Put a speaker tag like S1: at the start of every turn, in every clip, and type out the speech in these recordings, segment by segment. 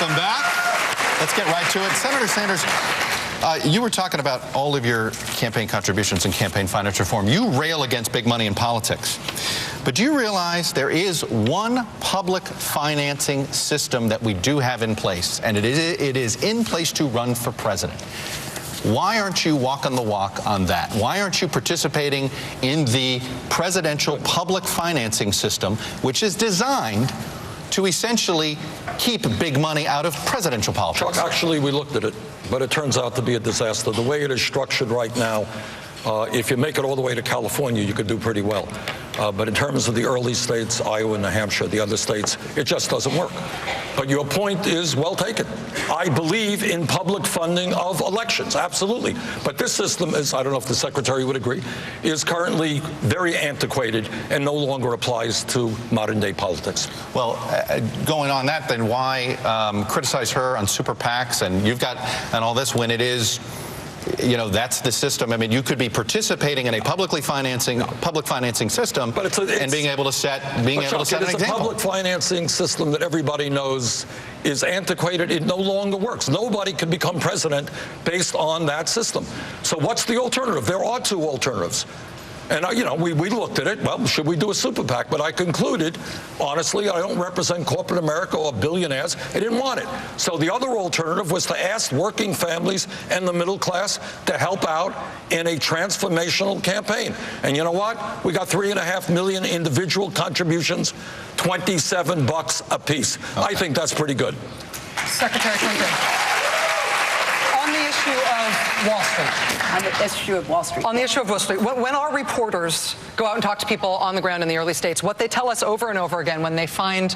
S1: Welcome back. Let's get right to it. Senator Sanders, you were talking about all of your campaign contributions and campaign finance reform. You rail against big money in politics. But do you realize there is one public financing system that we do have in place, and it is in place to run for president? Why aren't you walking the walk on that? Why aren't you participating in the presidential public financing system, which is designed to essentially keep big money out of presidential politics?
S2: Chuck, actually, we looked at it, but it turns out to be a disaster. The way it is structured right now, if you make it all the way to California, you could do pretty well. But in terms of the early states, Iowa and New Hampshire, the other states, it just doesn't work. But your point is well taken. I believe in public funding of elections, absolutely. But this system is, I don't know if the Secretary would agree, is currently very antiquated and no longer applies to modern-day politics.
S1: Well, going on that, then why criticize her on super PACs and all this when it is, you know, that's the system? I mean, you could be participating in a public financing system, but and being able to set an example.
S2: It's a public financing system that everybody knows is antiquated. It no longer works. Nobody can become president based on that system. So what's the alternative? There are two alternatives. And, you know, we looked at it. Well, should we do a super PAC? But I concluded, honestly, I don't represent corporate America or billionaires. I didn't want it. So the other alternative was to ask working families and the middle class to help out in a transformational campaign. And you know what? We got 3.5 million individual contributions, $27 a piece. Okay. I think that's pretty good.
S3: Secretary Clinton. On the issue of Wall Street.
S4: On the issue of Wall Street.
S3: On the issue of Wall Street, when our reporters go out and talk to people on the ground in the early states, what they tell us over and over again when they find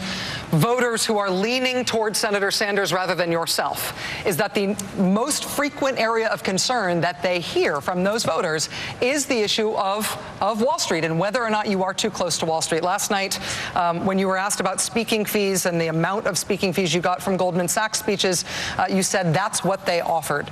S3: voters who are leaning towards Senator Sanders rather than yourself is that the most frequent area of concern that they hear from those voters is the issue of Wall Street and whether or not you are too close to Wall Street. Last night, when you were asked about speaking fees and the amount of speaking fees you got from Goldman Sachs speeches, you said that's what they offered.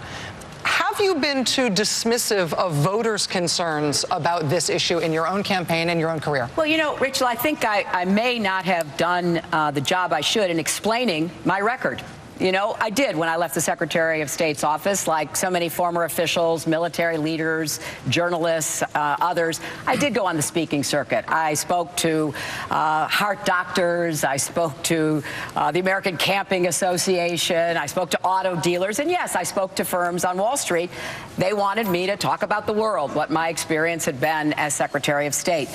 S3: Have you been too dismissive of voters' concerns about this issue in your own campaign and your own career?
S4: Well, you know, Rachel, I think I may not have done the job I should in explaining my record. You know, I did when I left the Secretary of State's office, like so many former officials, military leaders, journalists, others. I did go on the speaking circuit. I spoke to heart doctors. I spoke to the American Camping Association. I spoke to auto dealers. And yes, I spoke to firms on Wall Street. They wanted me to talk about the world, what my experience had been as Secretary of State.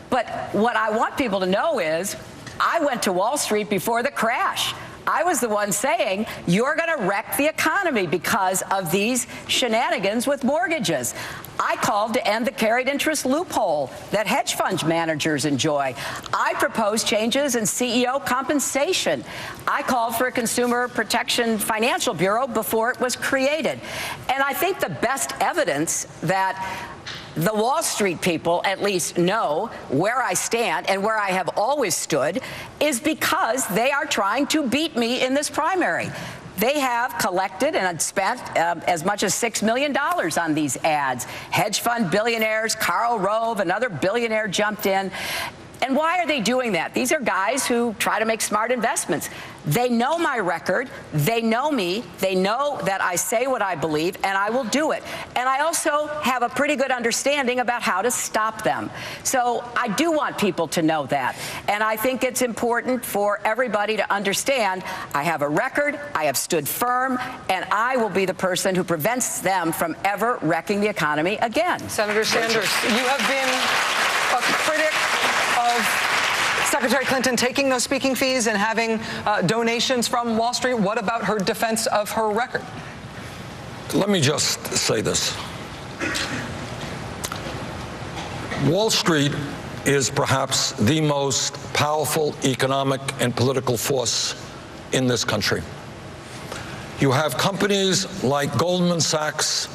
S4: But what I want people to know is I went to Wall Street before the crash. I was the one saying, you're going to wreck the economy because of these shenanigans with mortgages. I called to end the carried interest loophole that hedge fund managers enjoy. I proposed changes in CEO compensation. I called for a Consumer Protection Financial Bureau before it was created. And I think the best evidence that the Wall Street people at least know where I stand and where I have always stood is because they are trying to beat me in this primary. They have collected and spent as much as $6 million on these ads. Hedge fund billionaires, Karl Rove, another billionaire, jumped in. And why are they doing that? These are guys who try to make smart investments. They know my record. They know me. They know that I say what I believe, and I will do it. And I also have a pretty good understanding about how to stop them. So I do want people to know that. And I think it's important for everybody to understand I have a record, I have stood firm, and I will be the person who prevents them from ever wrecking the economy again.
S3: Senator Sanders, you have been a critic of Secretary Clinton taking those speaking fees and having donations from Wall Street. What about her defense of her record?
S2: Let me just say this. Wall Street is perhaps the most powerful economic and political force in this country. You have companies like Goldman Sachs,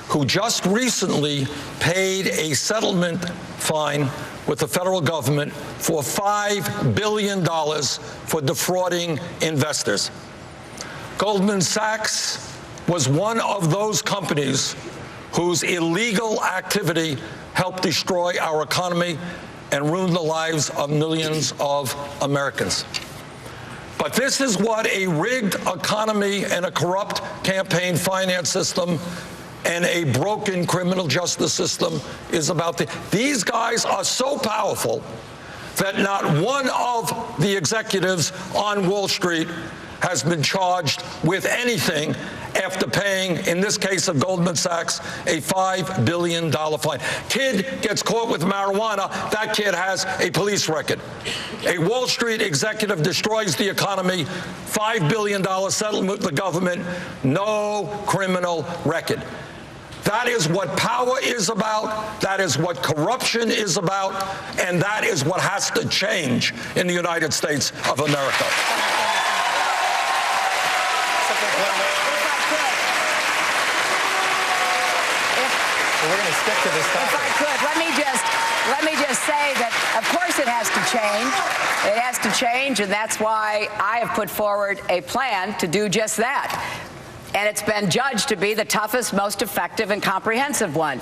S2: who just recently paid a settlement fine with the federal government for $5 billion for defrauding investors. Goldman Sachs was one of those companies whose illegal activity helped destroy our economy and ruin the lives of millions of Americans. But this is what a rigged economy and a corrupt campaign finance system and a broken criminal justice system is about. These guys are so powerful that not one of the executives on Wall Street has been charged with anything after paying, in this case of Goldman Sachs, a $5 billion fine. Kid gets caught with marijuana, that kid has a police record. A Wall Street executive destroys the economy, $5 billion settlement with the government, no criminal record. That is what power is about, that is what corruption is about, and that is what has to change in the United States of America.
S1: We're going to stick to this topic.
S4: If I could, let me just say that, of course, it has to change. It has to change, and that's why I have put forward a plan to do just that. And it's been judged to be the toughest, most effective, and comprehensive one.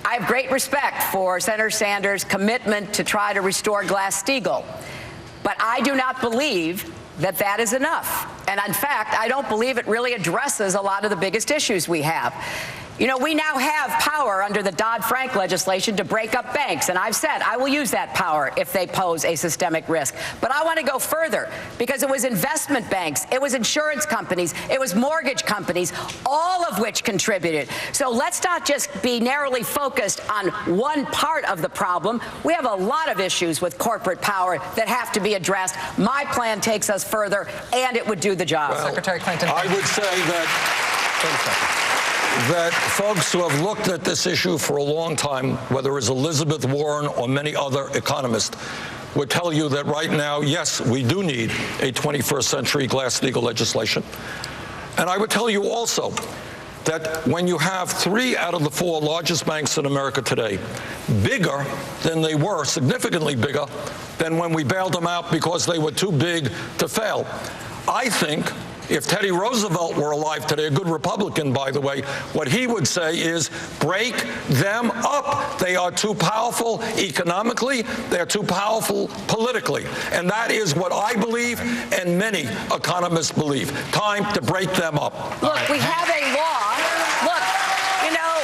S4: I have great respect for Senator Sanders' commitment to try to restore Glass-Steagall, but I do not believe that that is enough. And in fact, I don't believe it really addresses a lot of the biggest issues we have. You know, we now have power under the Dodd-Frank legislation to break up banks, and I've said I will use that power if they pose a systemic risk. But I want to go further, because it was investment banks, it was insurance companies, it was mortgage companies, all of which contributed. So let's not just be narrowly focused on one part of the problem. We have a lot of issues with corporate power that have to be addressed. My plan takes us further, and it would do the job.
S2: Well,
S3: Secretary Clinton.
S2: I would say that folks who have looked at this issue for a long time, whether it's Elizabeth Warren or many other economists, would tell you that right now, yes, we do need a 21st century Glass-Steagall legislation. And I would tell you also that when you have 3 out of the 4 largest banks in America today, bigger than they were, significantly bigger than when we bailed them out because they were too big to fail, I think if Teddy Roosevelt were alive today, a good Republican, by the way, what he would say is break them up. They are too powerful economically. They're too powerful politically. And that is what I believe and many economists believe. Time to break them up.
S4: Look, we have a law. Look, you know,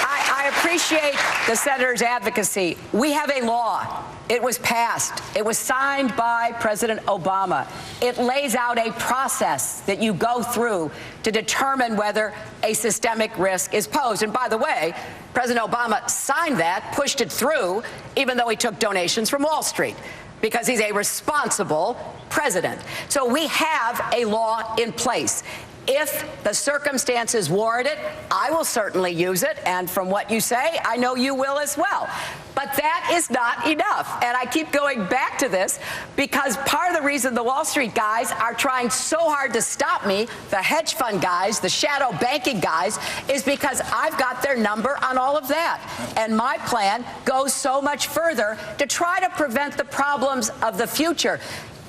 S4: I appreciate the senator's advocacy. We have a law. It was passed. It was signed by President Obama. It lays out a process that you go through to determine whether a systemic risk is posed. And by the way, President Obama signed that, pushed it through, even though he took donations from Wall Street, because he's a responsible president. So we have a law in place. If the circumstances warrant it, I will certainly use it. And from what you say, I know you will as well. But that is not enough. And I keep going back to this because part of the reason the Wall Street guys are trying so hard to stop me, the hedge fund guys, the shadow banking guys, is because I've got their number on all of that. And my plan goes so much further to try to prevent the problems of the future.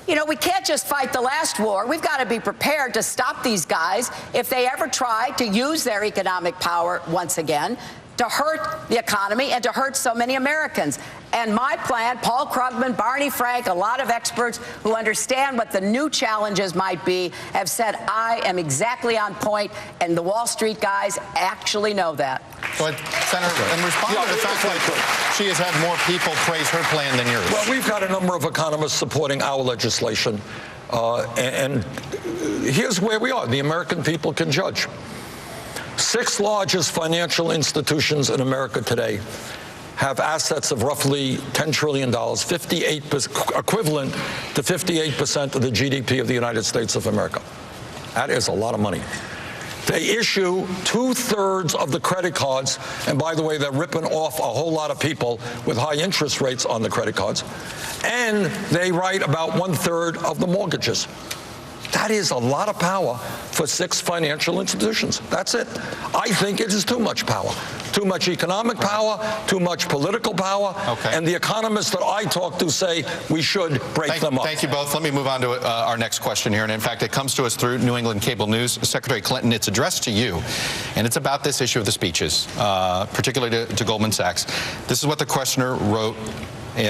S4: You know, we can't just fight the last war. We've got to be prepared to stop these guys if they ever try to use their economic power once again to hurt the economy and to hurt so many Americans. And my plan, Paul Krugman, Barney Frank, a lot of experts who understand what the new challenges might be, have said I am exactly on point, and the Wall Street guys actually know that.
S1: But, Senator, in response to the fact that she has had more people praise her plan than yours.
S2: Well, we've got a number of economists supporting our legislation, and here's where we are. The American people can judge. 6 largest financial institutions in America today have assets of roughly $10 trillion, 58%, equivalent to 58% of the GDP of the United States of America. That is a lot of money. They issue 2/3 of the credit cards, and by the way, they're ripping off a whole lot of people with high interest rates on the credit cards, and they write about 1/3 of the mortgages. That is a lot of power for 6 financial institutions. That's it. I think it is too much power. Too much economic power, too much political power, and the economists that I talk to say we should break them up.
S1: Thank you both. Let me move on to our next question here, and in fact, it comes to us through New England Cable News. Secretary Clinton, it's addressed to you, and it's about this issue of the speeches, particularly to Goldman Sachs. This is what the questioner wrote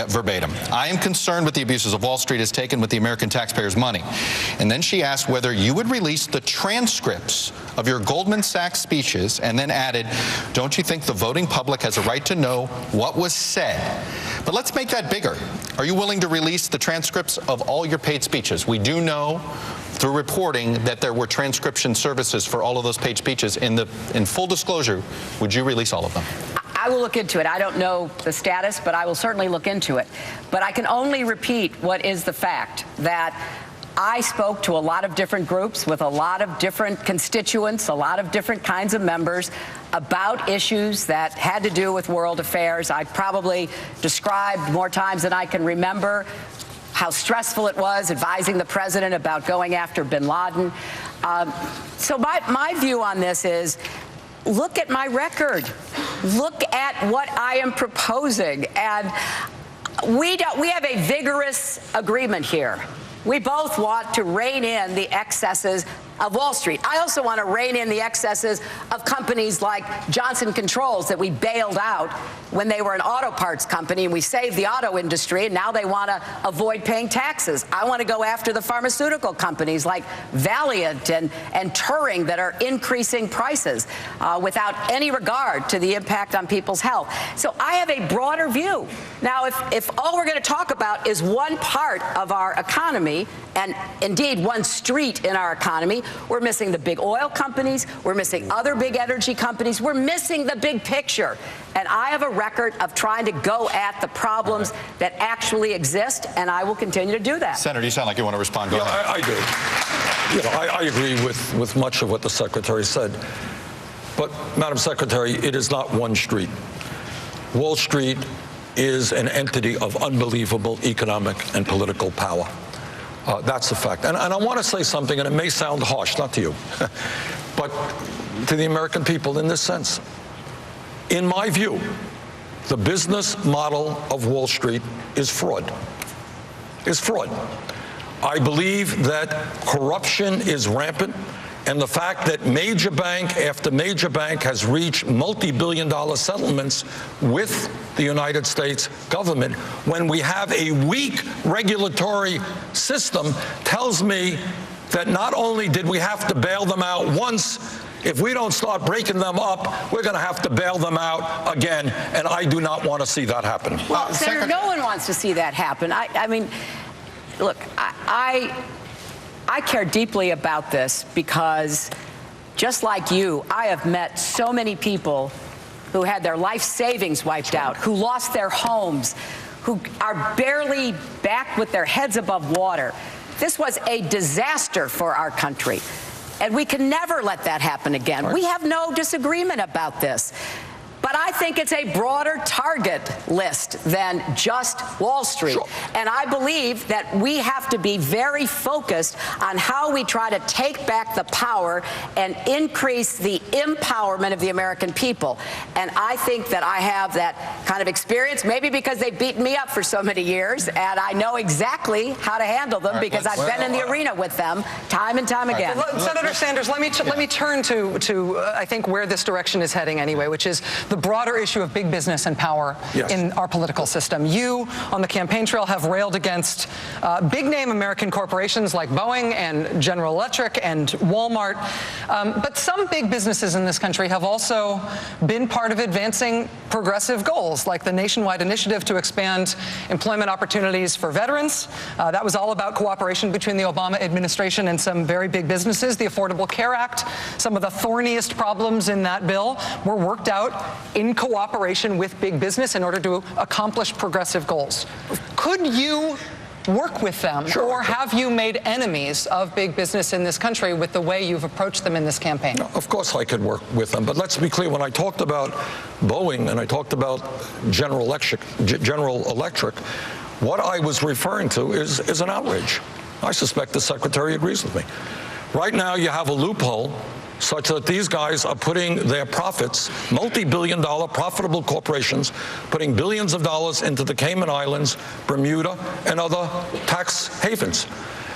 S1: verbatim, "I am concerned with the abuses of Wall Street has taken with the American taxpayers' money." And then she asked whether you would release the transcripts of your Goldman Sachs speeches, and then added, "Don't you think the voting public has a right to know what was said?" But let's make that bigger. Are you willing to release the transcripts of all your paid speeches? We do know through reporting that there were transcription services for all of those paid speeches. In full disclosure, would you release all of them?
S4: I will look into it. I don't know the status, but I will certainly look into it. But I can only repeat what is the fact, that I spoke to a lot of different groups with a lot of different constituents, a lot of different kinds of members about issues that had to do with world affairs. I probably described more times than I can remember how stressful it was advising the president about going after bin Laden. So my view on this is, look at my record. Look at what I am proposing. And we have a vigorous agreement here. We both want to rein in the excesses of Wall Street. I also want to rein in the excesses of companies like Johnson Controls that we bailed out when they were an auto parts company, and we saved the auto industry, and now they want to avoid paying taxes. I want to go after the pharmaceutical companies like Valiant and Turing that are increasing prices without any regard to the impact on people's health. So I have a broader view. Now, if all we're going to talk about is one part of our economy, and indeed one street in our economy, we're missing the big oil companies, we're missing other big energy companies, we're missing the big picture. And I have a record of trying to go at the problems that actually exist, and I will continue to do that.
S1: Senator, you sound like you want to respond. Go ahead.
S2: I do. You know, I agree with much of what the Secretary said. But, Madam Secretary, it is not one street. Wall Street is an entity of unbelievable economic and political power. That's a fact. And I want to say something, and it may sound harsh, not to you, but to the American people in this sense. In my view, the business model of Wall Street is fraud. Is fraud. I believe that corruption is rampant, and the fact that major bank after major bank has reached multi-billion-dollar settlements with the United States government when we have a weak regulatory system tells me that not only did we have to bail them out once, if we don't start breaking them up, we're going to have to bail them out again, and I do not want to see that happen.
S4: Well, Senator, no one wants to see that happen. I mean, look, I care deeply about this because, just like you, I have met so many people who had their life savings wiped out, who lost their homes, who are barely back with their heads above water. This was a disaster for our country, and we can never let that happen again. Right. We have no disagreement about this. But I think it's a broader target list than just Wall Street. Sure. And I believe that we have to be very focused on how we try to take back the power and increase the empowerment of the American people. And I think that I have that kind of experience, maybe because they've beaten me up for so many years, and I know exactly how to handle them because I've been in the arena with them time and time again.
S3: Well, Senator Sanders, let me turn to I think where this direction is heading anyway, which is the broader issue of big business and power in our political system. You, on the campaign trail, have railed against big-name American corporations like Boeing and General Electric and Walmart. But some big businesses in this country have also been part of advancing progressive goals, like the nationwide initiative to expand employment opportunities for veterans. That was all about cooperation between the Obama administration and some very big businesses. The Affordable Care Act, some of the thorniest problems in that bill were worked out in cooperation with big business in order to accomplish progressive goals. Could you work with them, or have you made enemies of big business in this country with the way you've approached them in this campaign?
S2: No, of course I could work with them, but let's be clear. When I talked about Boeing and I talked about General Electric, what I was referring to is an outrage. I suspect the Secretary agrees with me. Right now you have a loophole such that these guys are putting their profits, multi-billion-dollar profitable corporations, putting billions of dollars into the Cayman Islands, Bermuda, and other tax havens.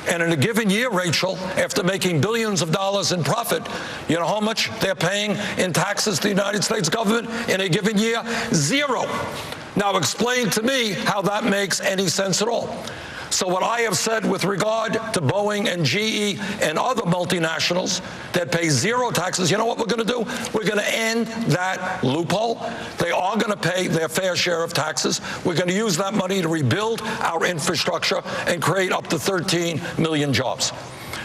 S2: And in a given year, Rachel, after making billions of dollars in profit, you know how much they're paying in taxes to the United States government in a given year? Zero. Now explain to me how that makes any sense at all. So what I have said with regard to Boeing and GE and other multinationals that pay zero taxes, you know what we're going to do? We're going to end that loophole. They are going to pay their fair share of taxes. We're going to use that money to rebuild our infrastructure and create up to 13 million jobs.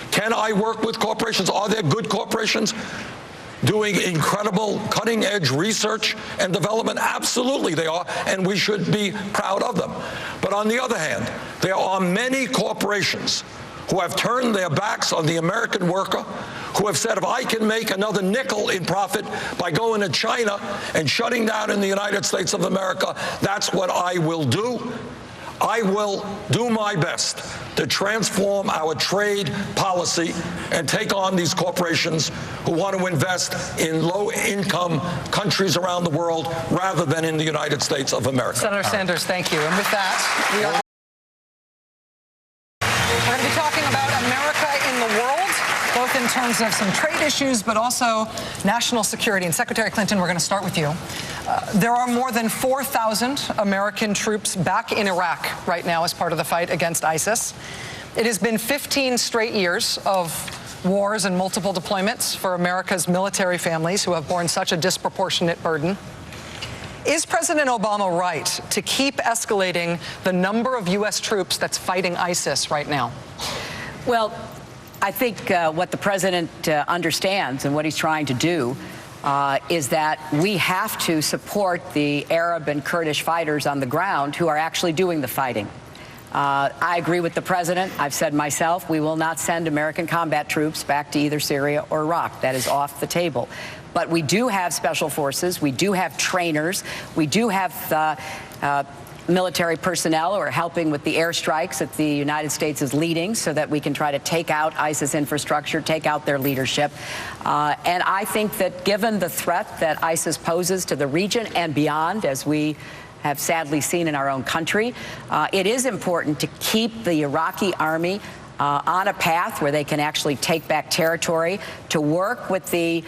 S2: Can I work with corporations? Are there good corporations doing incredible cutting-edge research and development? Absolutely they are, and we should be proud of them. But on the other hand, there are many corporations who have turned their backs on the American worker, who have said, if I can make another nickel in profit by going to China and shutting down in the United States of America, that's what I will do. I will do my best to transform our trade policy and take on these corporations who want to invest in low-income countries around the world rather than in the United States of America.
S3: Senator Sanders, thank you. And with that, we're going to be talking about America in the world, both in terms of some trade issues, but also national security. And Secretary Clinton, we're going to start with you. There are more than 4,000 American troops back in Iraq right now as part of the fight against ISIS. It has been 15 straight years of wars and multiple deployments for America's military families who have borne such a disproportionate burden. Is President Obama right to keep escalating the number of U.S. troops that's fighting ISIS right now?
S4: Well, I think what the president understands and what he's trying to do is that we have to support the Arab and Kurdish fighters on the ground who are actually doing the fighting. I agree with the president. I've said myself, we will not send American combat troops back to either Syria or Iraq. That is off the table. But we do have special forces. We do have trainers. We do have military personnel who are helping with the airstrikes that the United States is leading so that we can try to take out ISIS infrastructure, take out their leadership. And I think that given the threat that ISIS poses to the region and beyond, as we have sadly seen in our own country, it is important to keep the Iraqi army on a path where they can actually take back territory, to work with the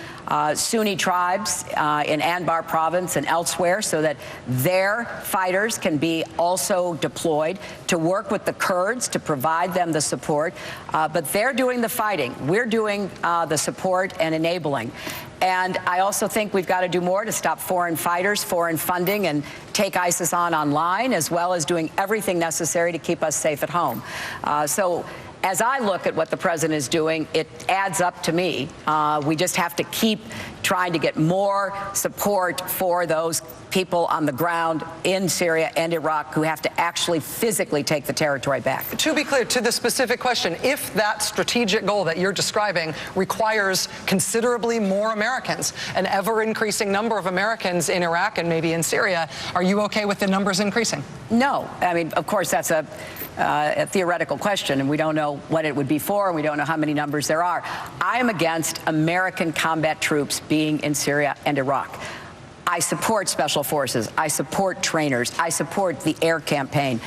S4: Sunni tribes in Anbar province and elsewhere so that their fighters can be also deployed, to work with the Kurds to provide them the support. But they're doing the fighting. We're doing the support and enabling. And I also think we've got to do more to stop foreign fighters, foreign funding, and take ISIS online, as well as doing everything necessary to keep us safe at home. So as I look at what the president is doing, it adds up to me. We just have to keep trying to get more support for those people on the ground in Syria and Iraq who have to actually physically take the territory back.
S3: To be clear, to the specific question, if that strategic goal that you're describing requires considerably more Americans, an ever-increasing number of Americans in Iraq and maybe in Syria, are you okay with the numbers increasing?
S4: No. I mean, of course, that's a theoretical question, and we don't know what it would be for, and we don't know how many numbers there are. I am against American combat troops being in Syria and Iraq. I support special forces. I support trainers. I support the air campaign.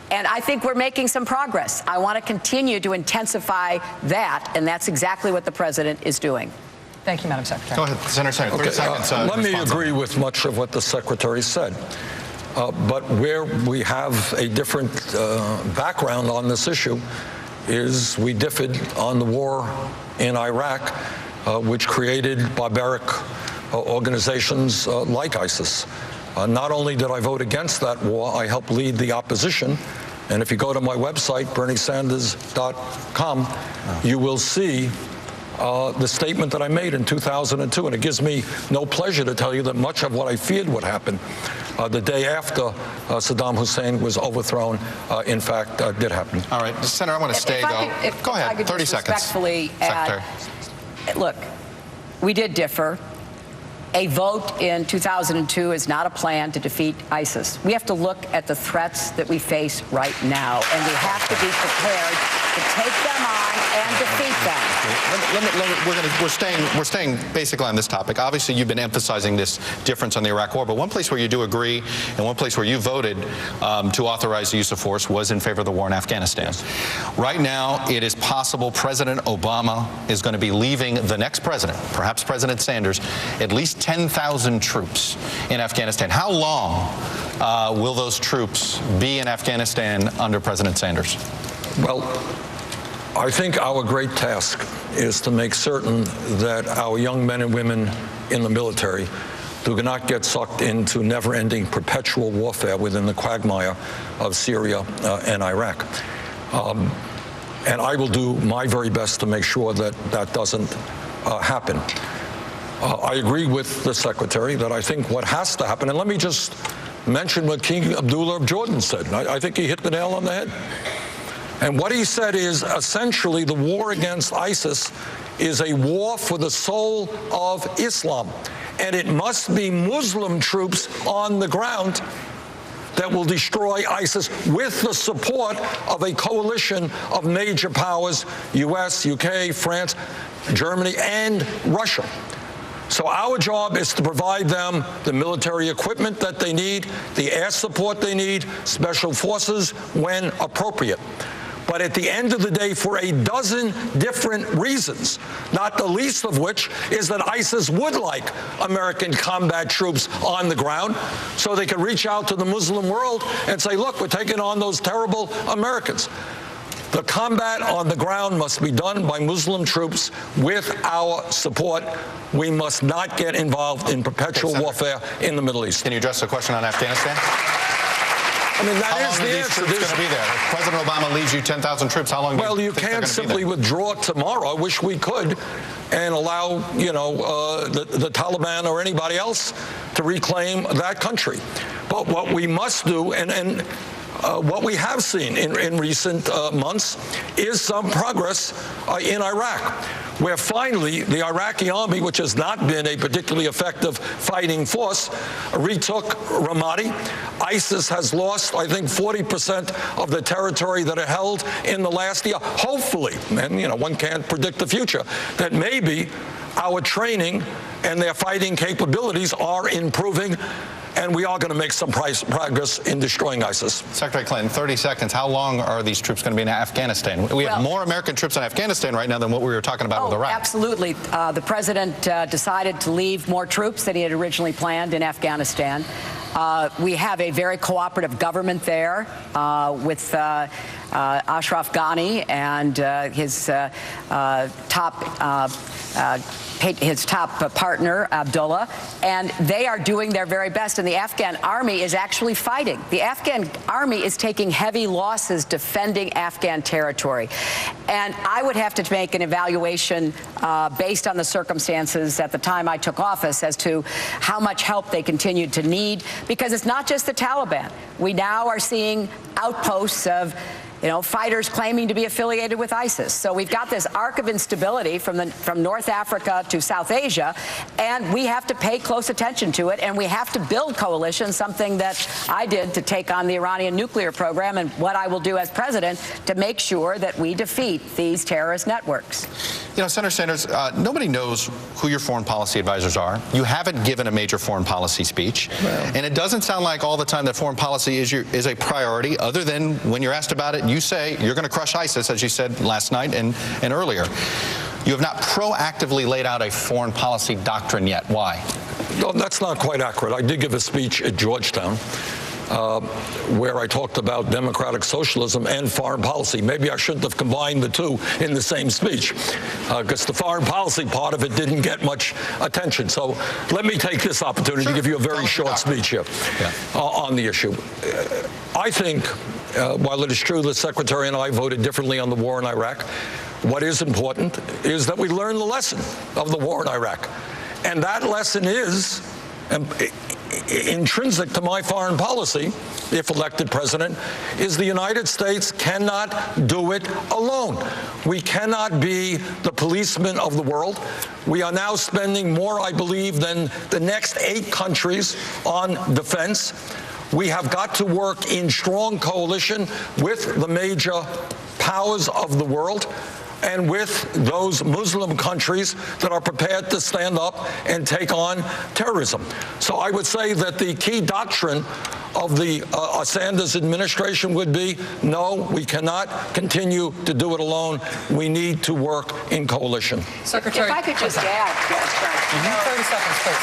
S4: And I think we're making some progress. I want to continue to intensify that, and that's exactly what the president is doing.
S3: Thank you, Madam Secretary.
S1: Go ahead, Senator Sanders. 30 seconds.
S2: Let me agree with much of what the Secretary said. But where we have a different background on this issue is we differed on the war in Iraq, which created barbaric organizations like ISIS. Not only did I vote against that war, I helped lead the opposition. And if you go to my website, berniesanders.com, you will see the statement that I made in 2002. And it gives me no pleasure to tell you that much of what I feared would happen the day after Saddam Hussein was overthrown, in fact, did happen.
S1: All right, Senator, I want to stay, though. Go ahead, 30 seconds.
S4: Respectfully add, look, we did differ. A vote in 2002 is not a plan to defeat ISIS. We have to look at the threats that we face right now, and we have to be prepared to take them on and defeat them.
S1: We're staying basically on this topic. Obviously, you've been emphasizing this difference on the Iraq War, but one place where you do agree and one place where you voted to authorize the use of force was in favor of the war in Afghanistan. Right now, it is possible President Obama is going to be leaving the next president, perhaps President Sanders, at least 10,000 troops in Afghanistan. How long will those troops be in Afghanistan under President Sanders?
S2: Well, I think our great task is to make certain that our young men and women in the military do not get sucked into never-ending perpetual warfare within the quagmire of Syria and Iraq. And I will do my very best to make sure that that doesn't happen. I agree with the Secretary that I think what has to happen, and let me just mention what King Abdullah of Jordan said. I think he hit the nail on the head. And what he said is essentially the war against ISIS is a war for the soul of Islam. And it must be Muslim troops on the ground that will destroy ISIS with the support of a coalition of major powers, US, UK, France, Germany, and Russia. So our job is to provide them the military equipment that they need, the air support they need, special forces when appropriate. But at the end of the day, for a dozen different reasons, not the least of which is that ISIS would like American combat troops on the ground so they can reach out to the Muslim world and say, look, we're taking on those terrible Americans. The combat on the ground must be done by Muslim troops with our support. We must not get involved in perpetual warfare in the Middle East.
S1: Can you address the question on Afghanistan?
S2: I mean, that is the answer.
S1: How long are these troops going to be there? If President Obama leaves you 10,000 troops, how long do you think they're going to be there?
S2: Well, you can't simply withdraw tomorrow. I wish we could, and allow, the Taliban or anybody else to reclaim that country. But what we must do, and what we have seen in recent months is some progress in Iraq, where finally the Iraqi army, which has not been a particularly effective fighting force, retook Ramadi. ISIS has lost, I think, 40% of the territory that it held in the last year. Hopefully, and one can't predict the future, that maybe our training and their fighting capabilities are improving, and we are going to make some progress in destroying ISIS.
S1: Secretary Clinton, 30 seconds. How long are these troops going to be in Afghanistan? We have more American troops in Afghanistan right now than what we were talking about with Iraq.
S4: Absolutely. The president decided to leave more troops than he had originally planned in Afghanistan. We have a very cooperative government there with Ashraf Ghani and his top partner, Abdullah, and they are doing their very best, and the Afghan army is actually fighting. The Afghan army is taking heavy losses defending Afghan territory. And I would have to make an evaluation based on the circumstances at the time I took office as to how much help they continue to need, because it's not just the Taliban. We now are seeing outposts of fighters claiming to be affiliated with ISIS. So we've got this arc of instability from North Africa to South Asia, and we have to pay close attention to it, and we have to build coalitions, something that I did to take on the Iranian nuclear program, and what I will do as president to make sure that we defeat these terrorist networks.
S1: Senator Sanders, nobody knows who your foreign policy advisors are. You haven't given a major foreign policy speech, and it doesn't sound like all the time that foreign policy is a priority, other than when you're asked about it, you say you're going to crush ISIS, as you said last night and earlier. You have not proactively laid out a foreign policy doctrine yet. Why?
S2: No, that's not quite accurate. I did give a speech at Georgetown where I talked about democratic socialism and foreign policy. Maybe I shouldn't have combined the two in the same speech, because the foreign policy part of it didn't get much attention. So let me take this opportunity to give you a very short speech here on the issue. I think, while it is true the Secretary and I voted differently on the war in Iraq, what is important is that we learn the lesson of the war in Iraq. And that lesson is intrinsic to my foreign policy, if elected president, is the United States cannot do it alone. We cannot be the policeman of the world. We are now spending more, I believe, than the next 8 countries on defense. We have got to work in strong coalition with the major powers of the world. and with those Muslim countries that are prepared to stand up and take on terrorism. So I would say that the key doctrine of the Sanders administration would be, no, we cannot continue to do it alone. We need to work in coalition.
S3: Secretary,
S4: if I could just add,
S3: 30 seconds, please.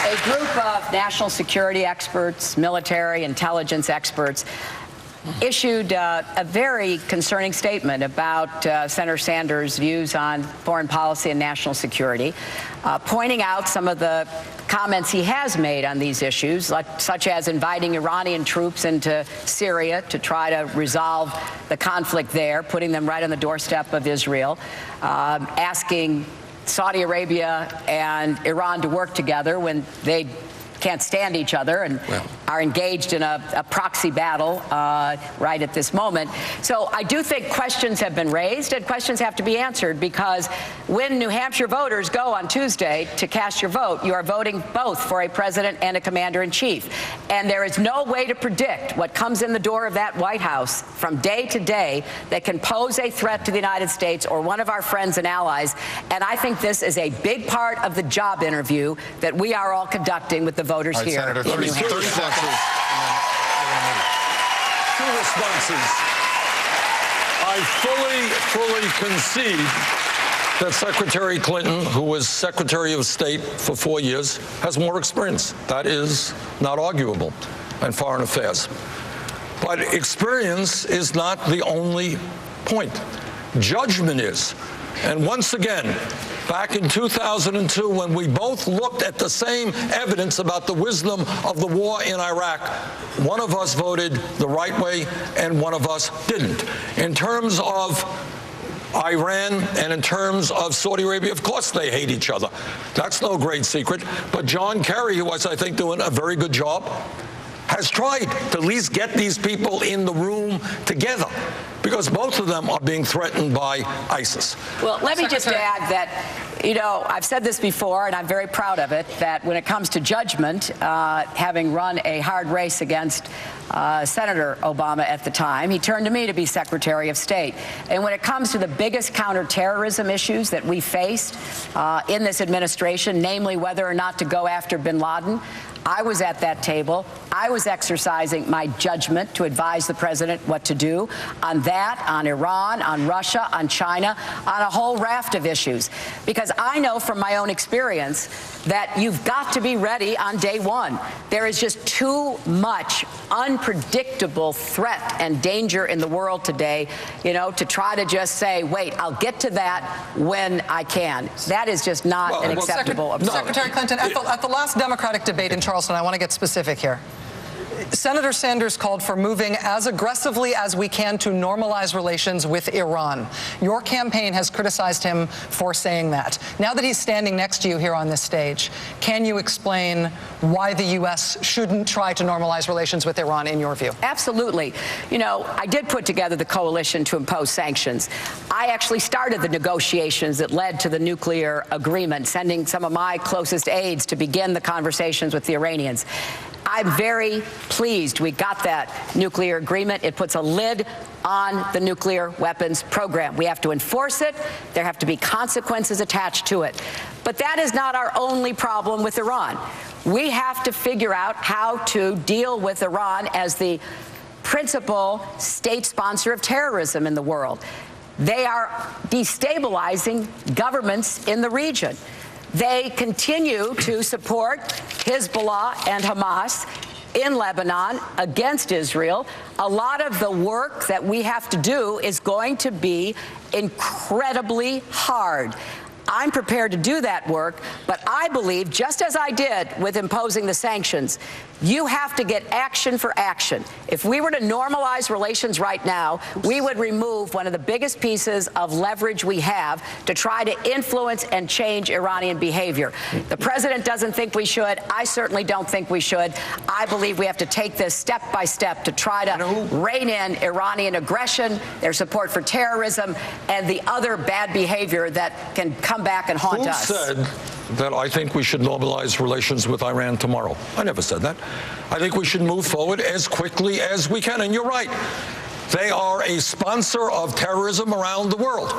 S4: A group of national security experts, military intelligence experts, issued a very concerning statement about Senator Sanders' views on foreign policy and national security, pointing out some of the comments he has made on these issues, such as inviting Iranian troops into Syria to try to resolve the conflict there, putting them right on the doorstep of Israel, asking Saudi Arabia and Iran to work together when they can't stand each other and are engaged in a proxy battle right at this moment. So I do think questions have been raised and questions have to be answered, because when New Hampshire voters go on Tuesday to cast your vote, you are voting both for a president and a commander-in-chief. And there is no way to predict what comes in the door of that White House from day to day that can pose a threat to the United States or one of our friends and allies. And I think this is a big part of the job interview that we are all conducting with the voters
S1: All right,
S4: here.
S1: Senator, 30 seconds.
S2: Two responses. I fully concede that Secretary Clinton, who was Secretary of State for 4 years, has more experience. That is not arguable in foreign affairs. But experience is not the only point. Judgment is. And once again, back in 2002, when we both looked at the same evidence about the wisdom of the war in Iraq, one of us voted the right way and one of us didn't. In terms of Iran and in terms of Saudi Arabia, of course they hate each other. That's no great secret. But John Kerry, who was, I think, doing a very good job, has tried to at least get these people in the room together, because both of them are being threatened by ISIS.
S4: Well, let me just add that, you know, I've said this before, and I'm very proud of it, that when it comes to judgment, having run a hard race against Senator Obama at the time, he turned to me to be Secretary of State. And when it comes to the biggest counterterrorism issues that we faced in this administration, namely whether or not to go after bin Laden, I was at that table. I was exercising my judgment to advise the president what to do on that, on Iran, on Russia, on China, on a whole raft of issues. Because I know from my own experience that you've got to be ready on day one. There is just too much unpredictable threat and danger in the world today, you know, to try to just say, wait, I'll get to that when I can. That is just not an acceptable approach.
S3: Secretary Clinton, at the last Democratic debate in Charleston, I want to get specific here. Senator Sanders called for moving as aggressively as we can to normalize relations with Iran. Your campaign has criticized him for saying that. Now that he's standing next to you here on this stage, can you explain why the U.S. shouldn't try to normalize relations with Iran, in your view?
S4: Absolutely. You know, I did put together the coalition to impose sanctions. I actually started the negotiations that led to the nuclear agreement, sending some of my closest aides to begin the conversations with the Iranians. I'm very pleased we got that nuclear agreement. It puts a lid on the nuclear weapons program. We have to enforce it. There have to be consequences attached to it. But that is not our only problem with Iran. We have to figure out how to deal with Iran as the principal state sponsor of terrorism in the world. They are destabilizing governments in the region. They continue to support Hezbollah and Hamas in Lebanon against Israel. A lot of the work that we have to do is going to be incredibly hard. I'm prepared to do that work, but I believe, just as I did with imposing the sanctions, you have to get action for action. If we were to normalize relations right now, we would remove one of the biggest pieces of leverage we have to try to influence and change Iranian behavior. The president doesn't think we should. I certainly don't think we should. I believe we have to take this step by step to try to rein in Iranian aggression, their support for terrorism, and the other bad behavior that can come back and haunt us.
S2: Who said that I think we should normalize relations with Iran tomorrow? I never said that. I think we should move forward as quickly as we can. And you're right. They are a sponsor of terrorism around the world,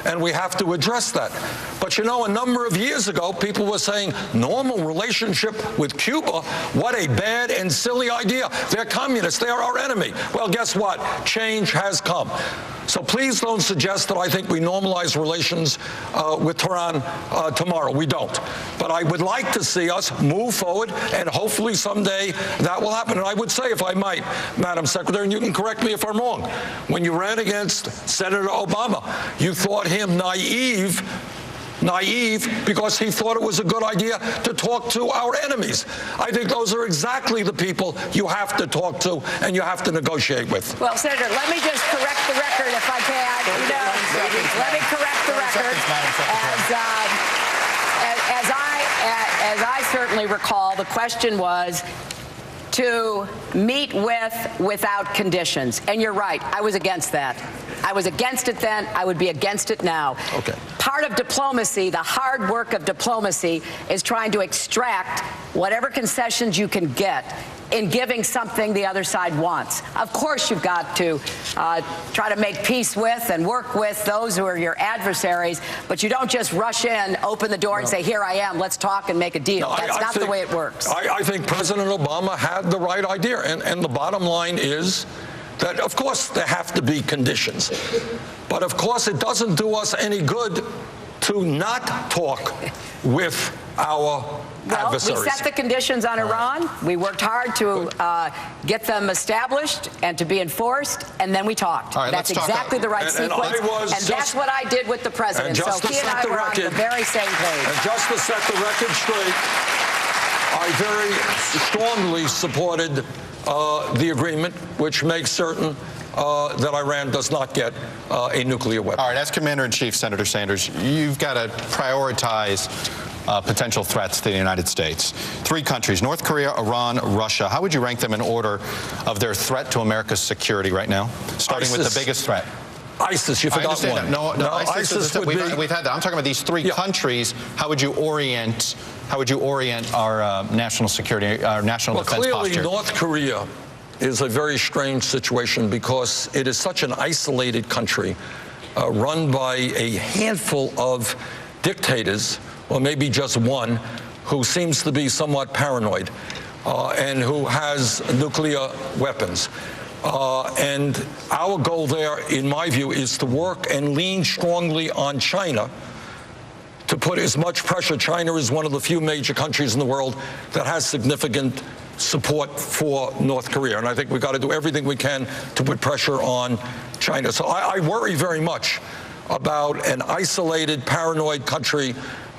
S2: and we have to address that. But you know, a number of years ago, people were saying normal relationship with Cuba, what a bad and silly idea. They're communists. They are our enemy. Well, guess what? Change has come. So please don't suggest that I think we normalize relations with Tehran tomorrow. We don't. But I would like to see us move forward, and hopefully someday that will happen. And I would say, if I might, Madam Secretary, and you can correct me if I'm wrong, when you ran against Senator Obama, you thought him naive because he thought it was a good idea to talk to our enemies. I think those are exactly the people you have to talk to and you have to negotiate with.
S4: Well, Senator, let me just correct the record if I can. Let me correct the record. As I certainly recall, the question was to meet without conditions. And you're right, I was against that. I was against it then, I would be against it now.
S2: Okay.
S4: Part of diplomacy, the hard work of diplomacy, is trying to extract whatever concessions you can get in giving something the other side wants. Of course, you've got to try to make peace with and work with those who are your adversaries, but you don't just rush in, open the door and say, here I am, let's talk and make a deal. That's not the way it works.
S2: I think President Obama had the right idea, and the bottom line is that, of course, there have to be conditions. But, of course, it doesn't do us any good to not talk with our adversaries.
S4: We set the conditions on Iran. We worked hard to get them established and to be enforced, and then we talked.
S1: Right,
S4: that's exactly the right sequence. And that's what I did with the president. So he and I were on the very same page.
S2: And just to set the record straight, I very strongly supported the agreement, which makes certain that Iran does not get a nuclear weapon.
S1: All right, as Commander-in-Chief, Senator Sanders, you've got to prioritize potential threats to the United States. 3 countries, North Korea, Iran, Russia. How would you rank them in order of their threat to America's security right now? Starting with the biggest threat.
S2: ISIS, you forgot one.
S1: No, ISIS would be. We've had that. I'm talking about these 3 countries. How would you orient our national security, our national defense posture?
S2: Clearly, North Korea is a very strange situation because it is such an isolated country run by a handful of dictators, or maybe just one, who seems to be somewhat paranoid and who has nuclear weapons. And our goal there, in my view, is to work and lean strongly on China to put as much pressure. China is one of the few major countries in the world that has significant support for North Korea. And I think we've got to do everything we can to put pressure on China. So I worry very much about an isolated, paranoid country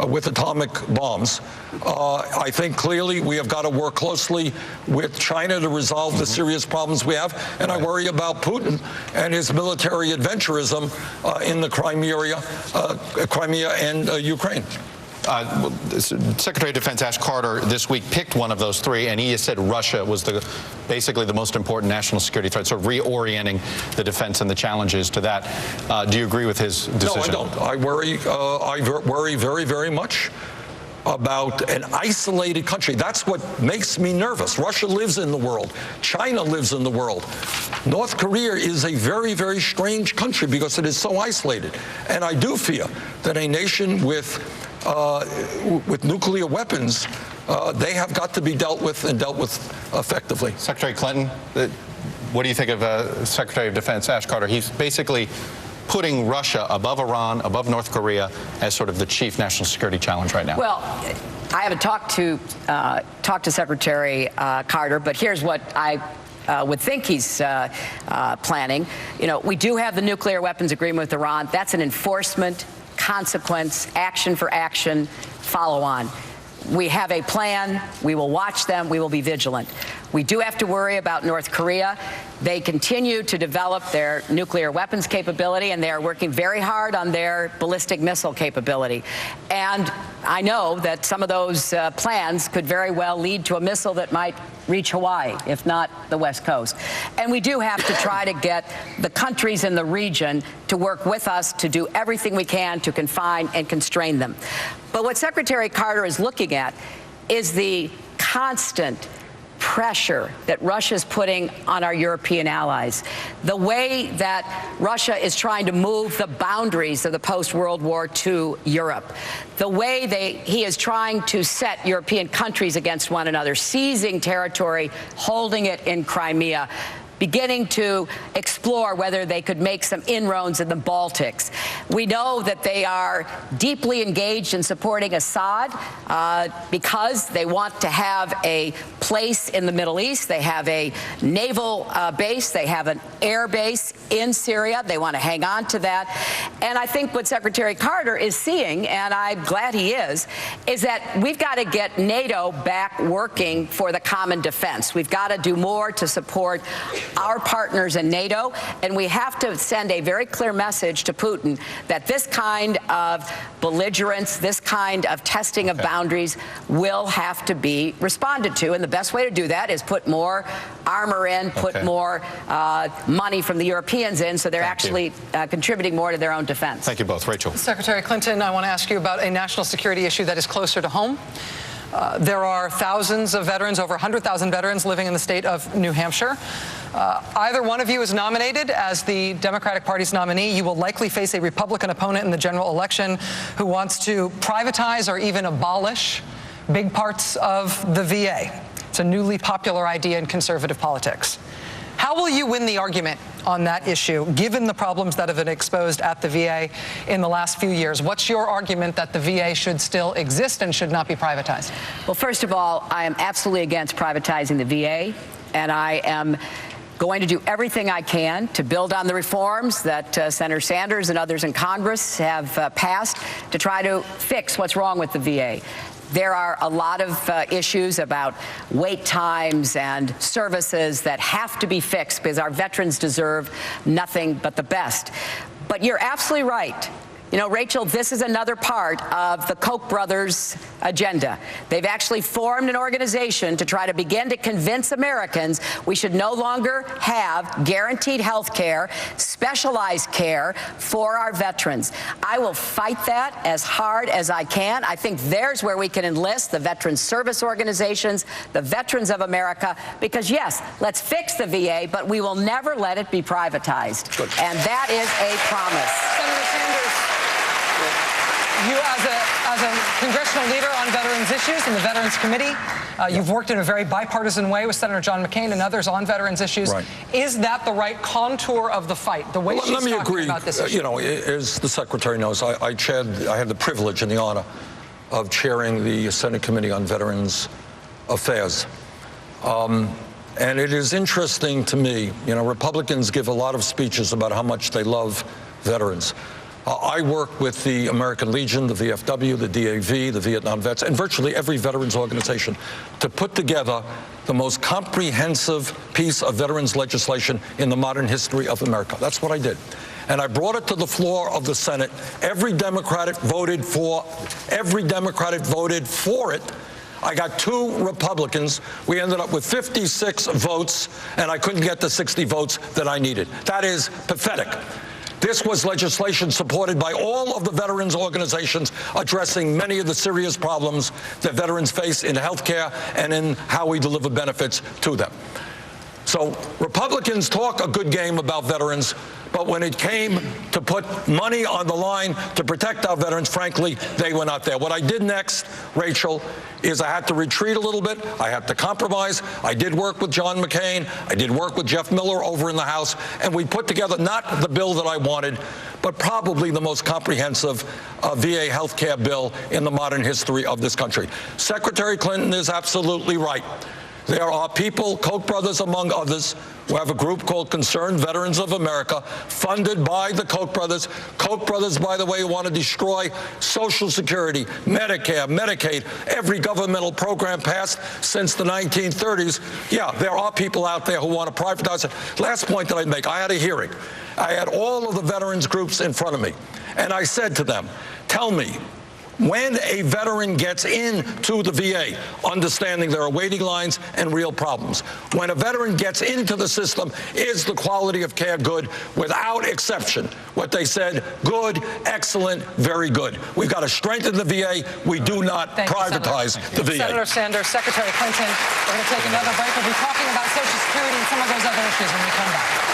S2: with atomic bombs. I think clearly we have got to work closely with China to resolve the serious problems we have. And I worry about Putin and his military adventurism in the Crimea and Ukraine.
S1: Secretary of Defense Ash Carter this week picked one of those 3, and he has said Russia was basically the most important national security threat, sort of reorienting the defense and the challenges to that. Do you agree with his decision?
S2: No, I don't. I worry very, very much about an isolated country. That's what makes me nervous. Russia lives in the world. China lives in the world. North Korea is a very, very strange country because it is so isolated. And I do fear that a nation with nuclear weapons, they have got to be dealt with and dealt with effectively.
S1: Secretary Clinton, what do you think of Secretary of Defense Ash Carter? He's basically putting Russia above Iran, above North Korea as sort of the chief national security challenge right now.
S4: Well, I haven't talked to Secretary Carter, but here's what I would think he's planning. You know, we do have the nuclear weapons agreement with Iran. That's an enforcement, consequence, action for action, follow on. We have a plan. We will watch them. We will be vigilant. We do have to worry about North Korea. They continue to develop their nuclear weapons capability, and they are working very hard on their ballistic missile capability. And I know that some of those plans could very well lead to a missile that might reach Hawaii, if not the West Coast. And we do have to try to get the countries in the region to work with us to do everything we can to confine and constrain them. But what Secretary Carter is looking at is the constant pressure that Russia is putting on our European allies, the way that Russia is trying to move the boundaries of the post-World War II Europe, the way he is trying to set European countries against one another, seizing territory, holding it in Crimea, beginning to explore whether they could make some inroads in the Baltics. We know that they are deeply engaged in supporting Assad because they want to have a place in the Middle East. They have a naval base. They have an air base in Syria. They want to hang on to that. And I think what Secretary Carter is seeing, and I'm glad he is that we've got to get NATO back working for the common defense. We've got to do more to support our partners in NATO, and we have to send a very clear message to Putin that this kind of belligerence, this kind of testing of boundaries will have to be responded to. And the best way to do that is put more armor in, put more money from the Europeans in, so they're actually contributing more to their own defense.
S1: Thank you both. Rachel.
S3: Secretary Clinton, I want to ask you about a national security issue that is closer to home. There are thousands of veterans, over 100,000 veterans living in the state of New Hampshire. Either one of you is nominated as the Democratic Party's nominee. You will likely face a Republican opponent in the general election who wants to privatize or even abolish big parts of the VA. It's a newly popular idea in conservative politics. How will you win the argument on that issue, given the problems that have been exposed at the VA in the last few years? What's your argument that the VA should still exist and should not be privatized?
S4: Well, first of all, I am absolutely against privatizing the VA, and I am going to do everything I can to build on the reforms that Senator Sanders and others in Congress have passed to try to fix what's wrong with the VA. There are a lot of issues about wait times and services that have to be fixed because our veterans deserve nothing but the best. But you're absolutely right. You know, Rachel, this is another part of the Koch brothers' agenda. They've actually formed an organization to try to begin to convince Americans we should no longer have guaranteed health care, specialized care for our veterans. I will fight that as hard as I can. I think there's where we can enlist the veterans service organizations, the veterans of America, because yes, let's fix the VA, but we will never let it be privatized.
S2: Good.
S4: And that is a promise.
S3: Senator Sanders, you as a congressional leader on veterans issues in the Veterans Committee, you've worked in a very bipartisan way with Senator John McCain and others on veterans issues.
S2: Right.
S3: Is that the right contour of the fight, the way she's talking about this issue?
S2: You know, as the Secretary knows, I had the privilege and the honor of chairing the Senate Committee on Veterans Affairs. And it is interesting to me, you know, Republicans give a lot of speeches about how much they love veterans. I work with the American Legion, the VFW, the DAV, the Vietnam Vets, and virtually every veterans organization to put together the most comprehensive piece of veterans legislation in the modern history of America. That's what I did. And I brought it to the floor of the Senate. Every Democrat voted for it. I got 2 Republicans. We ended up with 56 votes, and I couldn't get the 60 votes that I needed. That is pathetic. This was legislation supported by all of the veterans organizations addressing many of the serious problems that veterans face in health care and in how we deliver benefits to them. So Republicans talk a good game about veterans, but when it came to put money on the line to protect our veterans, frankly, they were not there. What I did next, Rachel, is I had to retreat a little bit. I had to compromise. I did work with John McCain. I did work with Jeff Miller over in the House, and we put together not the bill that I wanted, but probably the most comprehensive VA health care bill in the modern history of this country. Secretary Clinton is absolutely right. There are people, Koch brothers among others, who have a group called Concerned Veterans of America, funded by the Koch brothers. Koch brothers, by the way, want to destroy Social Security, Medicare, Medicaid, every governmental program passed since the 1930s. Yeah, there are people out there who want to privatize it. Last point that I'd make, I had a hearing. I had all of the veterans groups in front of me, and I said to them, tell me, when a veteran gets into the VA, understanding there are waiting lines and real problems. When a veteran gets into the system, is the quality of care good? Without exception. What they said, good, excellent, very good. We've got to strengthen the VA. We do not privatize the VA.
S3: Senator Sanders, Secretary Clinton, we're going to take another break. We'll be talking about Social Security and some of those other issues when we come back.